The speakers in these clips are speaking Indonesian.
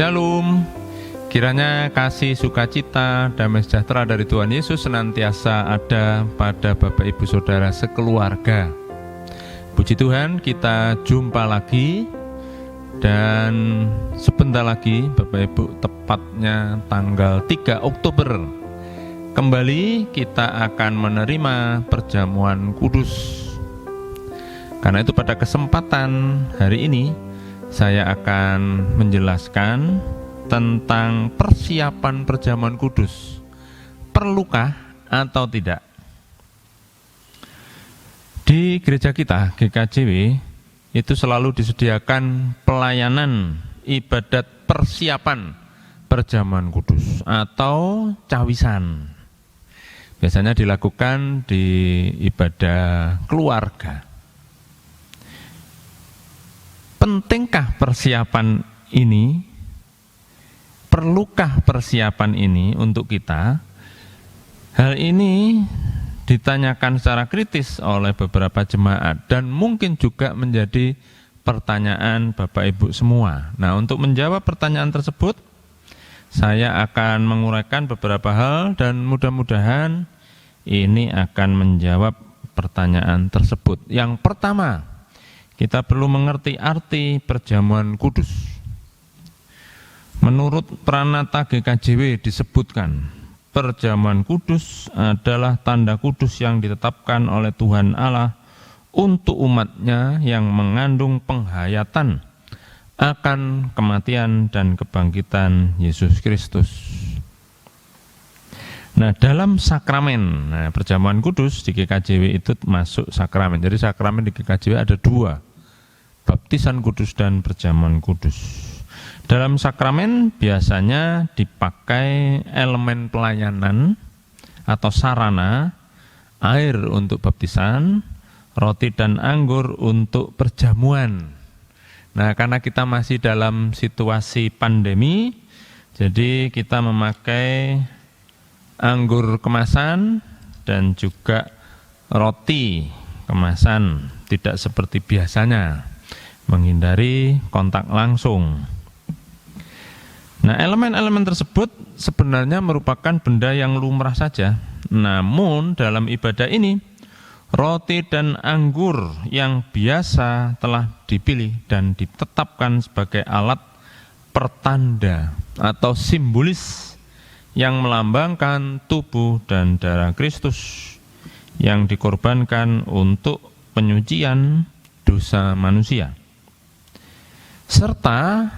Shalom. Kiranya kasih, sukacita, damai sejahtera dari Tuhan Yesus senantiasa ada pada Bapak Ibu Saudara sekeluarga. Puji Tuhan, kita jumpa lagi. Dan sebentar lagi Bapak Ibu, tepatnya tanggal 3 Oktober kembali kita akan menerima perjamuan kudus. Karena itu pada kesempatan hari ini saya akan menjelaskan tentang persiapan perjamuan kudus. Perlukah atau tidak? Di gereja kita, GKJW, itu selalu disediakan pelayanan ibadat persiapan perjamuan kudus atau cawisan. Biasanya dilakukan di ibadah keluarga. Pentingkah persiapan ini? Perlukah persiapan ini untuk kita? Hal ini ditanyakan secara kritis oleh beberapa jemaat dan mungkin juga menjadi pertanyaan Bapak Ibu semua. Nah, untuk menjawab pertanyaan tersebut, saya akan menguraikan beberapa hal dan mudah-mudahan ini akan menjawab pertanyaan tersebut. Yang pertama, kita perlu mengerti arti perjamuan kudus. Menurut Pranata GKJW disebutkan, perjamuan kudus adalah tanda kudus yang ditetapkan oleh Tuhan Allah untuk umatnya yang mengandung penghayatan akan kematian dan kebangkitan Yesus Kristus. Nah, dalam sakramen, perjamuan kudus di GKJW itu masuk sakramen. Jadi sakramen di GKJW ada dua, baptisan kudus dan perjamuan kudus. Dalam sakramen biasanya dipakai elemen pelayanan atau sarana, air untuk baptisan, roti dan anggur untuk perjamuan. Nah, karena kita masih dalam situasi pandemi, jadi kita memakai anggur kemasan dan juga roti kemasan, tidak seperti biasanya, menghindari kontak langsung. Nah, elemen-elemen tersebut sebenarnya merupakan benda yang lumrah saja. Namun dalam ibadah ini, roti dan anggur yang biasa telah dipilih dan ditetapkan sebagai alat pertanda atau simbolis yang melambangkan tubuh dan darah Kristus yang dikorbankan untuk penyucian dosa manusia. Serta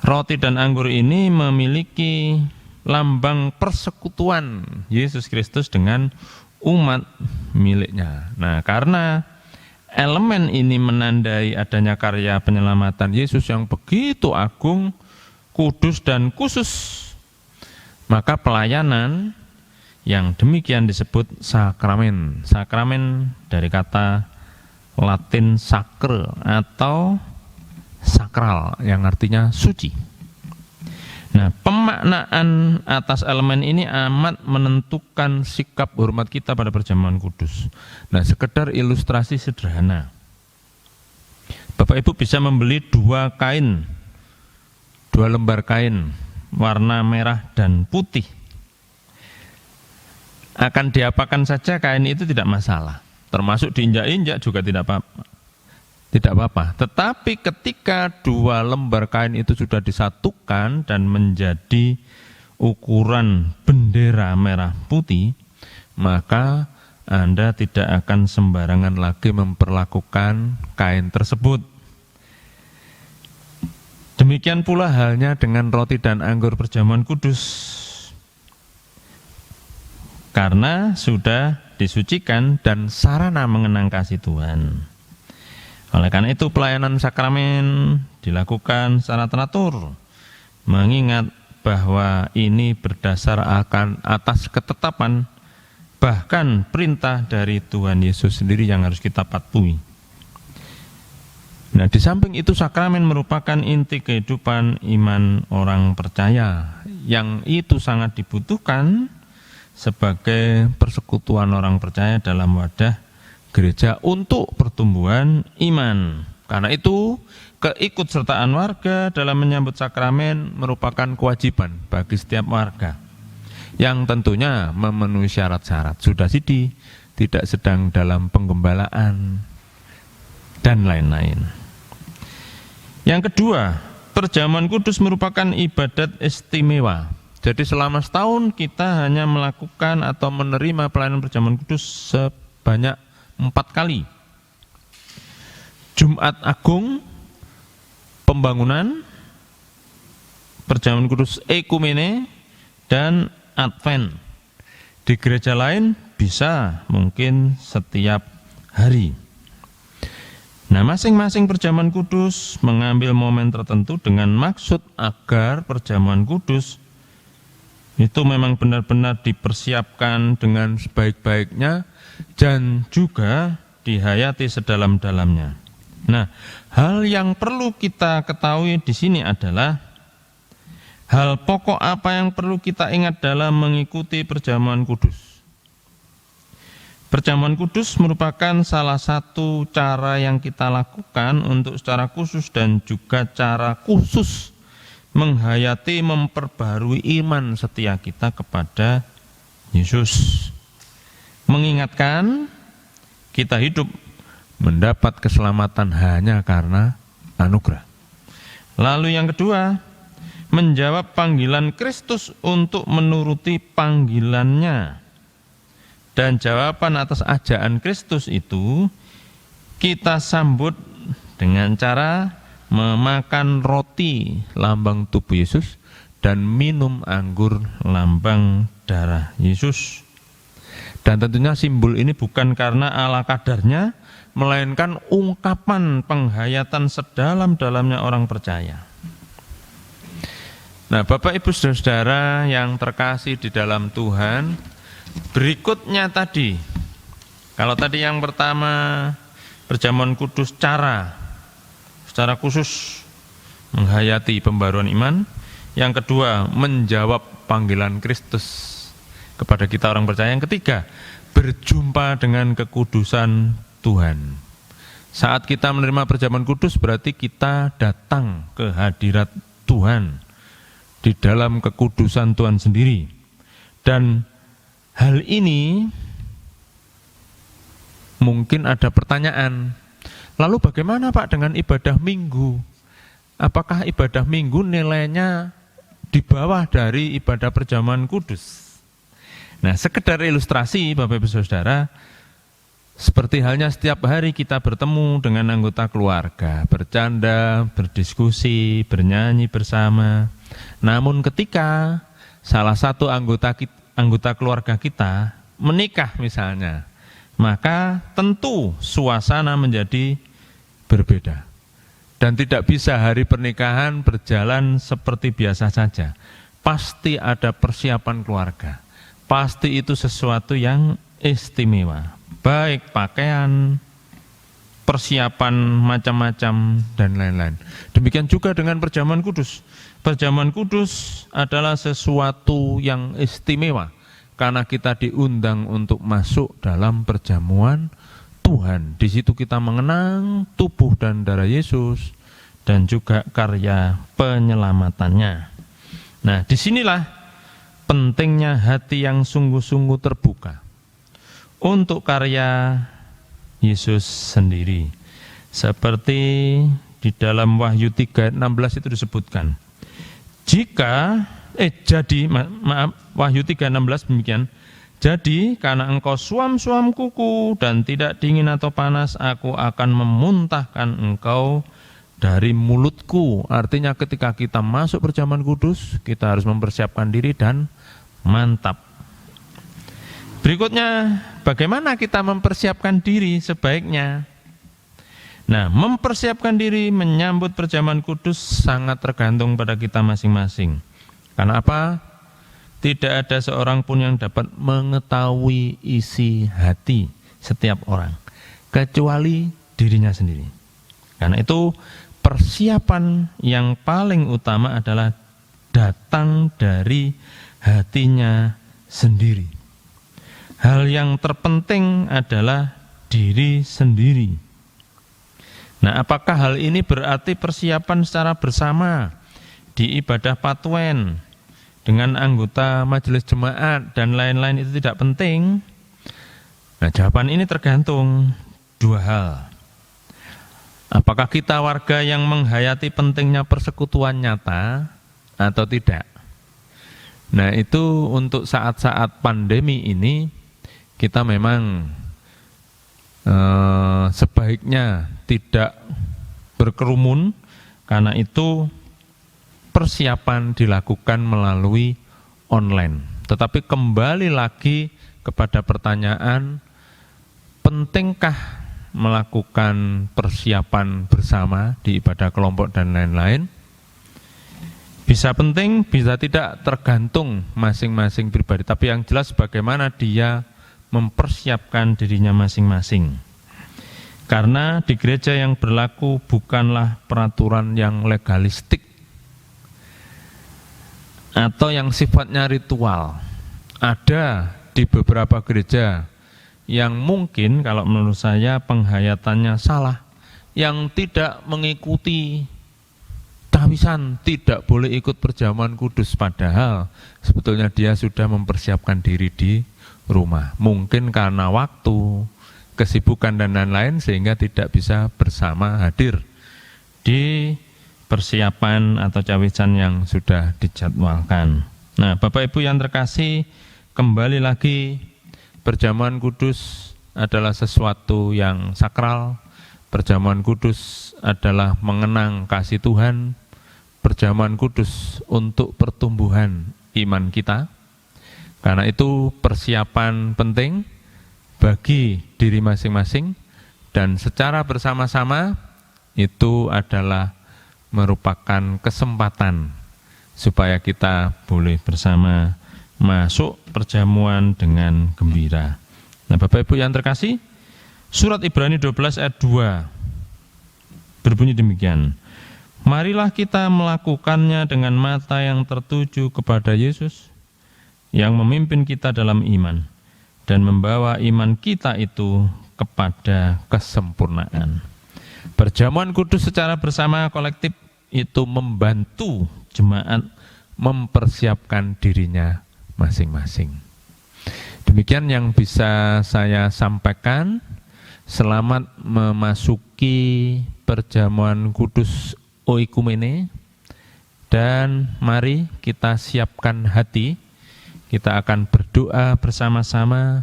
roti dan anggur ini memiliki lambang persekutuan Yesus Kristus dengan umat miliknya. Nah, karena elemen ini menandai adanya karya penyelamatan Yesus yang begitu agung, kudus dan khusus, maka pelayanan yang demikian disebut sakramen. Sakramen dari kata Latin sacre atau sakral yang artinya suci. Nah, pemaknaan atas elemen ini amat menentukan sikap hormat kita pada perjamuan kudus. Nah, sekedar ilustrasi sederhana. Bapak Ibu bisa membeli dua lembar kain warna merah dan putih. Akan diapakan saja kain itu tidak masalah. Termasuk diinjak-injak juga tidak apa-apa. Tetapi ketika dua lembar kain itu sudah disatukan dan menjadi ukuran bendera merah putih, maka Anda tidak akan sembarangan lagi memperlakukan kain tersebut. Demikian pula halnya dengan roti dan anggur perjamuan kudus. Karena sudah disucikan dan sarana mengenang kasih Tuhan. Oleh karena itu pelayanan sakramen dilakukan secara teratur, mengingat bahwa ini berdasar atas ketetapan, bahkan perintah dari Tuhan Yesus sendiri yang harus kita patuhi. Nah, di samping itu sakramen merupakan inti kehidupan iman orang percaya, yang itu sangat dibutuhkan sebagai persekutuan orang percaya dalam wadah gereja untuk pertumbuhan iman. Karena itu, keikutsertaan warga dalam menyambut sakramen merupakan kewajiban bagi setiap warga yang tentunya memenuhi syarat-syarat. Sudah sidi, tidak sedang dalam penggembalaan, dan lain-lain. Yang kedua, perjamuan kudus merupakan ibadat istimewa. Jadi selama setahun kita hanya melakukan atau menerima pelayanan perjamuan kudus sebanyak 4 kali. Jumat Agung, pembangunan, perjamuan kudus ekumene, dan Advent. Di gereja lain bisa mungkin setiap hari. Nah, masing-masing perjamuan kudus mengambil momen tertentu dengan maksud agar perjamuan kudus itu memang benar-benar dipersiapkan dengan sebaik-baiknya dan juga dihayati sedalam-dalamnya. Nah, hal yang perlu kita ketahui di sini adalah hal pokok apa yang perlu kita ingat dalam mengikuti perjamuan kudus. Perjamuan kudus merupakan salah satu cara yang kita lakukan untuk secara khusus dan juga cara khusus menghayati, memperbarui iman setia kita kepada Yesus. Mengingatkan kita hidup mendapat keselamatan hanya karena anugerah. Lalu yang kedua, menjawab panggilan Kristus untuk menuruti panggilannya. Dan jawaban atas ajakan Kristus itu kita sambut dengan cara memakan roti lambang tubuh Yesus dan minum anggur lambang darah Yesus. Dan tentunya simbol ini bukan karena ala kadarnya, melainkan ungkapan penghayatan sedalam-dalamnya orang percaya. Nah, Bapak Ibu Saudara yang terkasih di dalam Tuhan, berikutnya tadi, kalau tadi yang pertama perjamuan kudus secara khusus menghayati pembaruan iman, yang kedua menjawab panggilan Kristus kepada kita orang percaya, yang ketiga berjumpa dengan kekudusan Tuhan. Saat kita menerima perjamuan kudus berarti kita datang ke hadirat Tuhan di dalam kekudusan Tuhan sendiri. Dan hal ini mungkin ada pertanyaan, lalu bagaimana Pak dengan ibadah minggu? Apakah ibadah minggu nilainya di bawah dari ibadah perjamuan kudus? Nah, sekedar ilustrasi Bapak Ibu Saudara, seperti halnya setiap hari kita bertemu dengan anggota keluarga, bercanda, berdiskusi, bernyanyi bersama. Namun ketika salah satu anggota keluarga kita menikah misalnya, maka tentu suasana menjadi berbeda. Dan tidak bisa hari pernikahan berjalan seperti biasa saja. Pasti ada persiapan keluarga. Pasti itu sesuatu yang istimewa. Baik pakaian, persiapan macam-macam, dan lain-lain. Demikian juga dengan perjamuan kudus. Perjamuan kudus adalah sesuatu yang istimewa karena kita diundang untuk masuk dalam perjamuan Tuhan. Di situ kita mengenang tubuh dan darah Yesus dan juga karya penyelamatannya. Nah, disinilah pentingnya hati yang sungguh-sungguh terbuka untuk karya Yesus sendiri. Seperti di dalam Wahyu 3:16 itu disebutkan. Wahyu 3:16 demikian. Jadi karena engkau suam-suam kuku dan tidak dingin atau panas, aku akan memuntahkan engkau dari mulutku. Artinya ketika kita masuk perjamuan kudus, kita harus mempersiapkan diri dan mantap. Berikutnya, bagaimana kita mempersiapkan diri sebaiknya? Nah, mempersiapkan diri menyambut perjamuan kudus sangat tergantung pada kita masing-masing. Karena apa? Tidak ada seorang pun yang dapat mengetahui isi hati setiap orang, kecuali dirinya sendiri. Karena itu, persiapan yang paling utama adalah datang dari hatinya sendiri. Hal yang terpenting adalah diri sendiri. Nah, apakah hal ini berarti persiapan secara bersama di ibadah patwen dengan anggota majelis jemaat dan lain-lain itu tidak penting? Nah, jawaban ini tergantung dua hal. Apakah kita warga yang menghayati pentingnya persekutuan nyata atau tidak? Nah, itu untuk saat-saat pandemi ini kita memang sebaiknya tidak berkerumun, karena itu persiapan dilakukan melalui online. Tetapi kembali lagi kepada pertanyaan, pentingkah melakukan persiapan bersama di ibadah kelompok dan lain-lain? Bisa penting, bisa tidak, tergantung masing-masing pribadi. Tapi yang jelas bagaimana dia mempersiapkan dirinya masing-masing. Karena di gereja yang berlaku bukanlah peraturan yang legalistik atau yang sifatnya ritual. Ada di beberapa gereja yang mungkin kalau menurut saya penghayatannya salah, yang tidak mengikuti tawisan, tidak boleh ikut perjamuan kudus, padahal sebetulnya dia sudah mempersiapkan diri di rumah. Mungkin karena waktu, kesibukan dan lain-lain sehingga tidak bisa bersama hadir di persiapan atau cawisan yang sudah dijadwalkan. Nah, Bapak Ibu yang terkasih, kembali lagi perjamuan kudus adalah sesuatu yang sakral. Perjamuan kudus adalah mengenang kasih Tuhan. Perjamuan kudus untuk pertumbuhan iman kita. Karena itu persiapan penting bagi diri masing-masing, dan secara bersama-sama itu adalah merupakan kesempatan supaya kita boleh bersama masuk perjamuan dengan gembira. Nah, Bapak Ibu yang terkasih, surat Ibrani 12 ayat 2 berbunyi demikian. Marilah kita melakukannya dengan mata yang tertuju kepada Yesus yang memimpin kita dalam iman dan membawa iman kita itu kepada kesempurnaan. Perjamuan kudus secara bersama kolektif itu membantu jemaat mempersiapkan dirinya masing-masing. Demikian yang bisa saya sampaikan. Selamat memasuki perjamuan kudus oikumene, dan mari kita siapkan hati. Kita akan berdoa bersama-sama,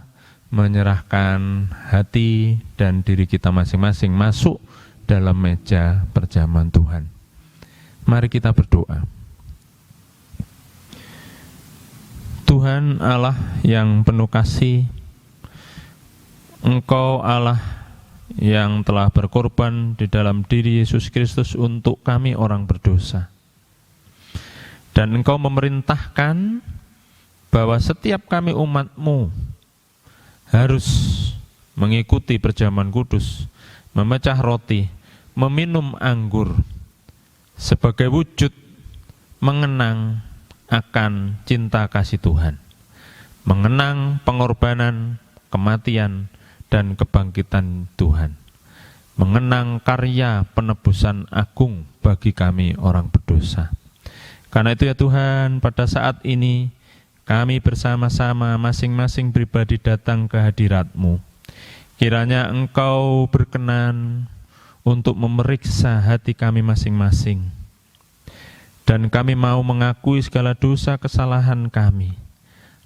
menyerahkan hati dan diri kita masing-masing masuk dalam meja perjamuan Tuhan. Mari kita berdoa. Tuhan Allah yang penuh kasih, Engkau Allah yang telah berkorban di dalam diri Yesus Kristus untuk kami orang berdosa. Dan Engkau memerintahkan bahwa setiap kami umat-Mu harus mengikuti perjamuan kudus, memecah roti, meminum anggur sebagai wujud mengenang akan cinta kasih Tuhan, mengenang pengorbanan, kematian, dan kebangkitan Tuhan, mengenang karya penebusan agung bagi kami orang berdosa. Karena itu ya Tuhan, pada saat ini kami bersama-sama masing-masing pribadi datang ke hadirat-Mu. Kiranya Engkau berkenan untuk memeriksa hati kami masing-masing. Dan kami mau mengakui segala dosa kesalahan kami.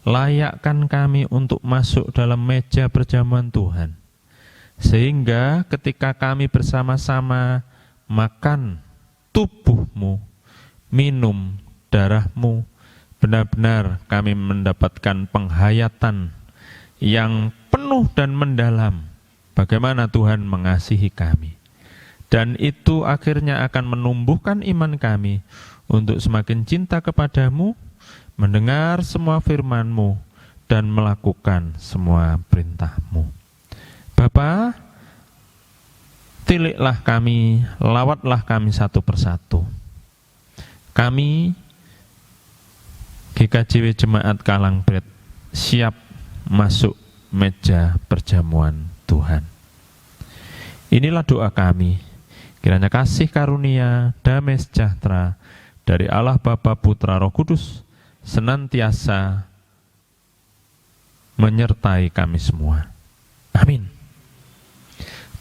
Layakkan kami untuk masuk dalam meja perjamuan Tuhan. Sehingga ketika kami bersama-sama makan tubuh-Mu, minum darah-Mu, benar-benar kami mendapatkan penghayatan yang penuh dan mendalam bagaimana Tuhan mengasihi kami. Dan itu akhirnya akan menumbuhkan iman kami untuk semakin cinta kepadamu, mendengar semua firman-Mu, dan melakukan semua perintah-Mu. Bapa, tiliklah kami, lawatlah kami satu persatu. Kami GKJW Jemaat Kalangbret siap masuk meja perjamuan Tuhan. Inilah doa kami. Kiranya kasih karunia, damai sejahtera dari Allah Bapa, Putra, Roh Kudus senantiasa menyertai kami semua. Amin.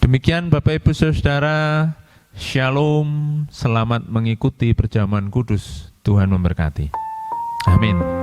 Demikian Bapak Ibu Saudara, Shalom, selamat mengikuti perjamuan kudus. Tuhan memberkati. Amin.